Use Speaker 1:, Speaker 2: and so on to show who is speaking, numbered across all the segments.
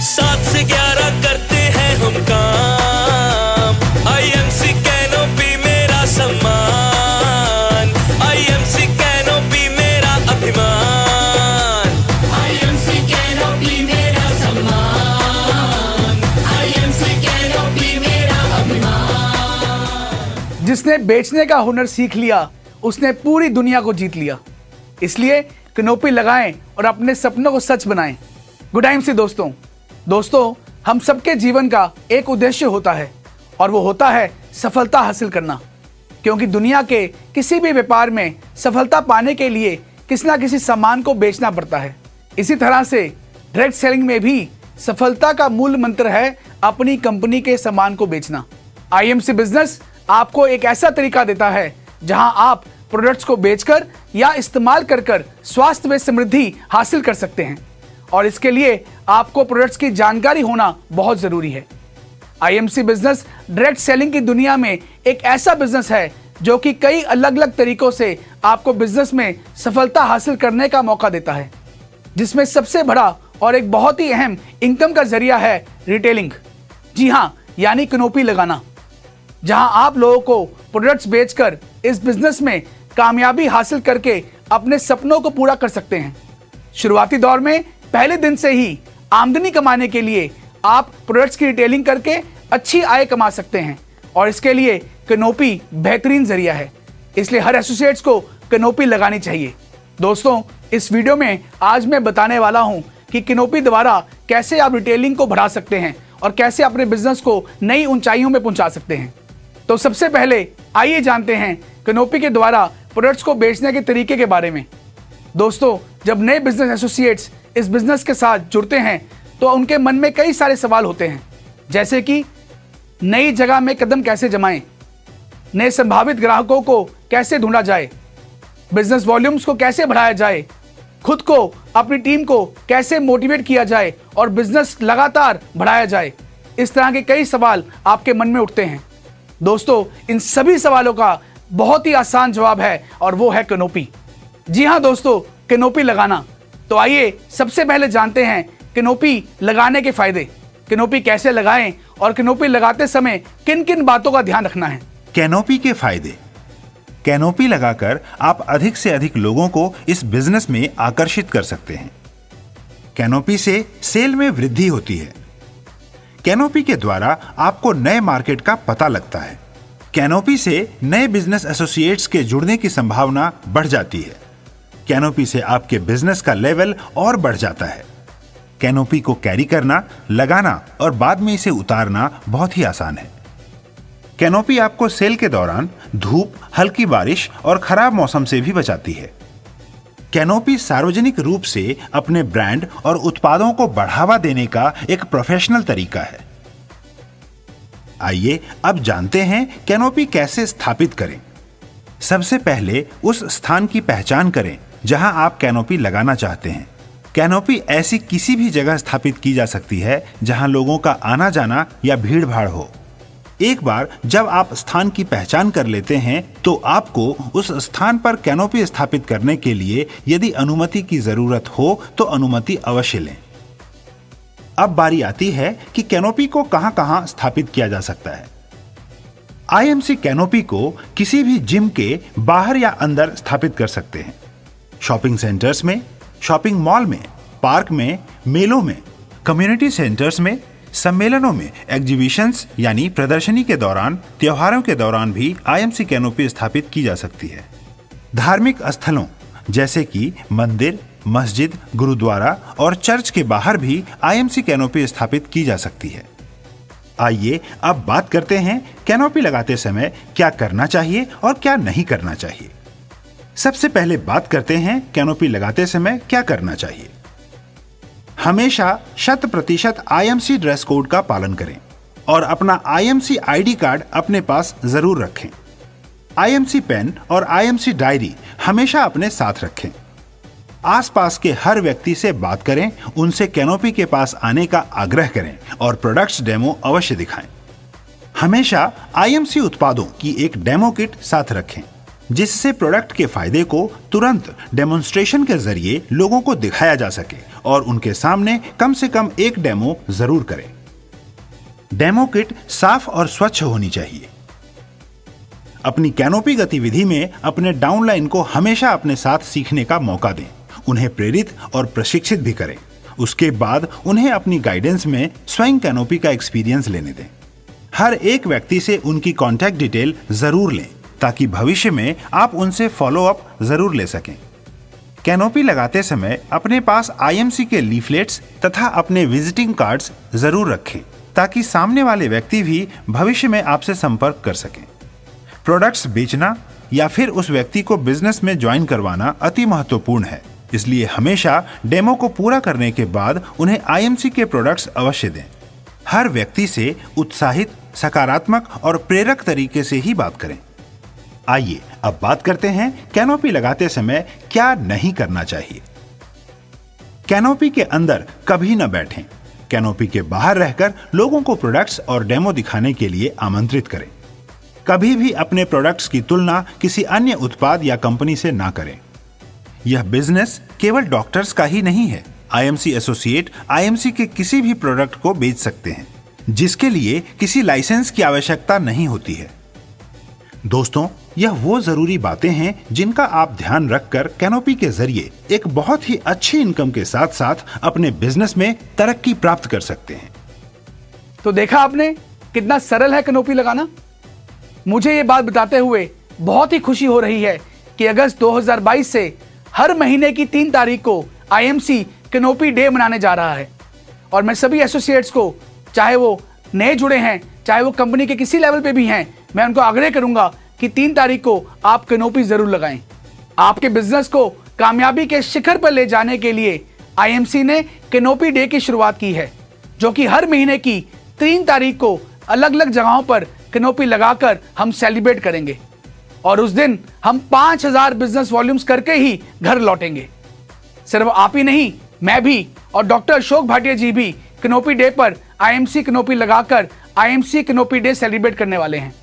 Speaker 1: 7 से 11 करते हैं हम काम। आईएमसी कैनोपी मेरा सम्मान, आईएमसी कैनोपी मेरा अभिमान।
Speaker 2: आईएमसी कैनोपी मेरा सम्मान, आईएमसी कैनोपी मेरा अभिमान।
Speaker 3: जिसने बेचने का हुनर सीख लिया उसने पूरी दुनिया को जीत लिया। इसलिए कैनोपी लगाएं और अपने सपनों को सच बनाएं। गुड आईएमसी दोस्तों, हम सबके जीवन का एक उद्देश्य होता है और वो होता है सफलता हासिल करना। क्योंकि दुनिया के किसी भी व्यापार में सफलता पाने के लिए किसी ना किसी सामान को बेचना पड़ता है। इसी तरह से डायरेक्ट सेलिंग में भी सफलता का मूल मंत्र है अपनी कंपनी के सामान को बेचना। आईएमसी बिजनेस आपको एक ऐसा तरीका देता है जहां आप प्रोडक्ट्स को बेचकर या इस्तेमाल कर स्वास्थ्य में समृद्धि हासिल कर सकते हैं। और इसके लिए आपको प्रोडक्ट्स की जानकारी होना बहुत जरूरी है। आईएमसी बिजनेस डायरेक्ट सेलिंग की दुनिया में एक ऐसा बिजनेस है जो कि कई अलग अलग तरीकों से आपको बिजनेस में सफलता हासिल करने का मौका देता है, जिसमें सबसे बड़ा और एक बहुत ही अहम इनकम का जरिया है रिटेलिंग। जी हाँ, यानी कैनोपी लगाना, जहां आप लोगों को प्रोडक्ट्स बेचकर इस बिजनेस में कामयाबी हासिल करके अपने सपनों को पूरा कर सकते हैं। शुरुआती दौर में पहले दिन से ही आमदनी कमाने के लिए आप प्रोडक्ट्स की रिटेलिंग करके अच्छी आय कमा सकते हैं और इसके लिए कैनोपी बेहतरीन जरिया है। इसलिए हर एसोसिएट्स को कैनोपी लगानी चाहिए। दोस्तों, इस वीडियो में आज मैं बताने वाला हूं कि कैनोपी द्वारा कैसे आप रिटेलिंग को बढ़ा सकते हैं और कैसे अपने बिजनेस को नई ऊंचाइयों में पहुंचा सकते हैं। तो सबसे पहले आइए जानते हैं कैनोपी के द्वारा प्रोडक्ट्स को बेचने के तरीके के बारे में। दोस्तों, जब नए बिजनेस एसोसिएट्स इस बिजनेस के साथ जुड़ते हैं तो उनके मन में कई सारे सवाल होते हैं, जैसे कि नई जगह में कदम कैसे जमाएं, नए संभावित ग्राहकों को कैसे ढूंढा जाए, बिजनेस वॉल्यूम्स को कैसे बढ़ाया जाए, खुद को अपनी टीम को कैसे मोटिवेट किया जाए और बिजनेस लगातार बढ़ाया जाए। इस तरह के कई सवाल आपके मन में उठते हैं। दोस्तों, इन सभी सवालों का बहुत ही आसान जवाब है और वो है कैनोपी। जी हाँ दोस्तों, कैनोपी लगाना। तो आइए सबसे पहले जानते हैं कैनोपी लगाने के फायदे, कैनोपी कैसे लगाएं और कैनोपी लगाते समय किन किन बातों का ध्यान रखना है।
Speaker 4: कैनोपी के फायदे। कैनोपी लगाकर आप अधिक से अधिक लोगों को इस बिजनेस में आकर्षित कर सकते हैं। कैनोपी से सेल में वृद्धि होती है। कैनोपी के द्वारा आपको नए मार्केट का पता लगता है। कैनोपी से नए बिजनेस एसोसिएट्स के जुड़ने की संभावना बढ़ जाती है। कैनोपी से आपके बिजनेस का लेवल और बढ़ जाता है। कैनोपी को कैरी करना, लगाना और बाद में इसे उतारना बहुत ही आसान है। कैनोपी आपको सेल के दौरान धूप, हल्की बारिश और खराब मौसम से भी बचाती है। कैनोपी सार्वजनिक रूप से अपने ब्रांड और उत्पादों को बढ़ावा देने का एक प्रोफेशनल तरीका है। आइए अब जानते हैं कैनोपी कैसे स्थापित करें। सबसे पहले उस स्थान की पहचान करें जहां आप कैनोपी लगाना चाहते हैं। कैनोपी ऐसी किसी भी जगह स्थापित की जा सकती है जहां लोगों का आना जाना या भीड़ भाड़ हो। एक बार जब आप स्थान की पहचान कर लेते हैं तो आपको उस स्थान पर कैनोपी स्थापित करने के लिए यदि अनुमति की जरूरत हो तो अनुमति अवश्य लें। अब बारी आती है कि कैनोपी को कहां-कहां स्थापित किया जा सकता है। आईएमसी कैनोपी को किसी भी जिम के बाहर या अंदर स्थापित कर सकते हैं। शॉपिंग सेंटर्स में, शॉपिंग मॉल में, पार्क में, मेलों में, कम्युनिटी सेंटर्स में, सम्मेलनों में, एग्जीबिशंस यानी प्रदर्शनी के दौरान, त्योहारों के दौरान भी आईएमसी कैनोपी स्थापित की जा सकती है। धार्मिक स्थलों जैसे कि मंदिर, मस्जिद, गुरुद्वारा और चर्च के बाहर भी आईएमसी कैनोपी स्थापित की जा सकती है। आइए अब बात करते हैं कैनोपी लगाते समय क्या करना चाहिए और क्या नहीं करना चाहिए। सबसे पहले बात करते हैं कैनोपी लगाते समय क्या करना चाहिए। हमेशा 100% आईएमसी ड्रेस कोड का पालन करें और अपना आईएमसी आईडी कार्ड अपने पास जरूर रखें। आईएमसी पेन और आईएमसी डायरी हमेशा अपने साथ रखें। आसपास के हर व्यक्ति से बात करें, उनसे कैनोपी के पास आने का आग्रह करें और प्रोडक्ट्स डेमो अवश्य दिखाएं। हमेशा आईएमसी उत्पादों की एक डेमो किट साथ रखें जिससे प्रोडक्ट के फायदे को तुरंत डेमोन्स्ट्रेशन के जरिए लोगों को दिखाया जा सके और उनके सामने कम से कम एक डेमो जरूर करें। डेमो किट साफ और स्वच्छ होनी चाहिए। अपनी कैनोपी गतिविधि में अपने डाउनलाइन को हमेशा अपने साथ सीखने का मौका दें, उन्हें प्रेरित और प्रशिक्षित भी करें। उसके बाद उन्हें अपनी गाइडेंस में स्वयं कैनोपी का एक्सपीरियंस लेने दें। हर एक व्यक्ति से उनकी कॉन्टैक्ट डिटेल जरूर लें ताकि भविष्य में आप उनसे फॉलो अप जरूर ले सकें। कैनोपी लगाते समय अपने पास आईएमसी के लीफलेट्स तथा अपने विजिटिंग कार्ड्स जरूर रखें ताकि सामने वाले व्यक्ति भी भविष्य में आपसे संपर्क कर सकें। प्रोडक्ट्स बेचना या फिर उस व्यक्ति को बिजनेस में ज्वाइन करवाना अति महत्वपूर्ण है, इसलिए हमेशा डेमो को पूरा करने के बाद उन्हें आईएमसी के प्रोडक्ट्स अवश्य दें। हर व्यक्ति से उत्साहित, सकारात्मक और प्रेरक तरीके से ही बात करें। आइए अब बात करते हैं कैनोपी लगाते समय क्या नहीं करना चाहिए। कैनोपी के अंदर कभी न बैठें। कैनोपी के बाहर रहकर लोगों को प्रोडक्ट्स और डेमो दिखाने के लिए आमंत्रित करें। कभी भी अपने प्रोडक्ट्स की तुलना किसी अन्य उत्पाद या कंपनी से ना करें। यह बिजनेस केवल डॉक्टर्स का ही नहीं है। आईएमसी एसोसिएट आईएमसी के किसी भी प्रोडक्ट को बेच सकते हैं जिसके लिए किसी लाइसेंस की आवश्यकता नहीं होती है। दोस्तों, यह वो जरूरी बातें हैं जिनका आप ध्यान रखकर कैनोपी के जरिए एक बहुत ही अच्छी इनकम के साथ साथ अपने बिजनेस में तरक्की प्राप्त कर सकते हैं।
Speaker 3: तो देखा आपने कितना सरल है कैनोपी लगाना। मुझे ये बात बताते हुए बहुत ही खुशी हो रही है कि अगस्त 2022 से हर महीने की 3 तारीख को आईएमसी कैनोपी डे मनाने जा रहा है और मैं सभी एसोसिएट्स को, चाहे वो नए जुड़े हैं चाहे वो कंपनी के किसी लेवल पे भी हैं, मैं उनको आग्रह करूंगा कि 3 तारीख को आप कैनोपी जरूर लगाएं। आपके बिजनेस को कामयाबी के शिखर पर ले जाने के लिए आईएमसी ने कैनोपी डे की शुरुआत की है, जो कि हर महीने की 3 तारीख को अलग अलग जगहों पर कैनोपी लगाकर हम सेलिब्रेट करेंगे और उस दिन हम 5000 बिजनेस वॉल्यूम्स करके ही घर लौटेंगे। सिर्फ आप ही नहीं, मैं भी और डॉक्टर अशोक भाटिया जी भी कैनोपी डे पर आईएमसी कैनोपी लगाकर आईएमसी कैनोपी डे सेलिब्रेट करने वाले हैं।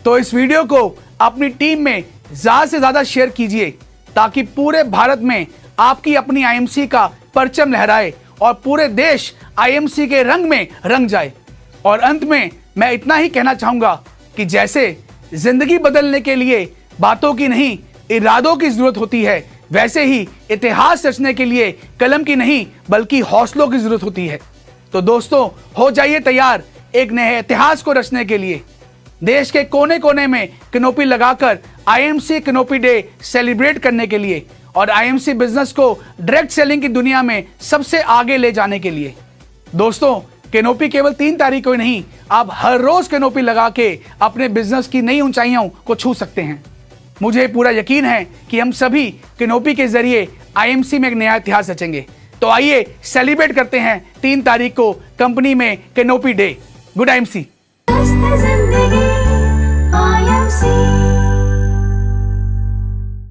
Speaker 3: तो इस वीडियो को अपनी टीम में ज्यादा से ज्यादा शेयर कीजिए ताकि पूरे भारत में आपकी अपनी आईएमसी का परचम लहराए और पूरे देश आईएमसी के रंग में रंग जाए। और अंत में मैं इतना ही कहना चाहूंगा कि जैसे जिंदगी बदलने के लिए बातों की नहीं इरादों की जरूरत होती है, वैसे ही इतिहास रचने के लिए कलम की नहीं बल्कि हौसलों की जरूरत होती है। तो दोस्तों, हो जाइए तैयार एक नए इतिहास को रचने के लिए। देश के कोने कोने में कैनोपी लगाकर आईएमसी कैनोपी डे सेलिब्रेट करने के लिए और आईएमसी बिजनेस को डायरेक्ट सेलिंग की दुनिया में सबसे आगे ले जाने के लिए। दोस्तों, कैनोपी केवल 3 तारीख को ही नहीं, आप हर रोज कैनोपी लगा के अपने बिजनेस की नई ऊंचाइयों को छू सकते हैं। मुझे पूरा यकीन है कि हम सभी कैनोपी के जरिए आईएमसी में एक नया इतिहास रचेंगे। तो आइए सेलिब्रेट करते हैं 3 तारीख को कंपनी में कैनोपी डे। Good IMC.
Speaker 2: जिंदगी IMC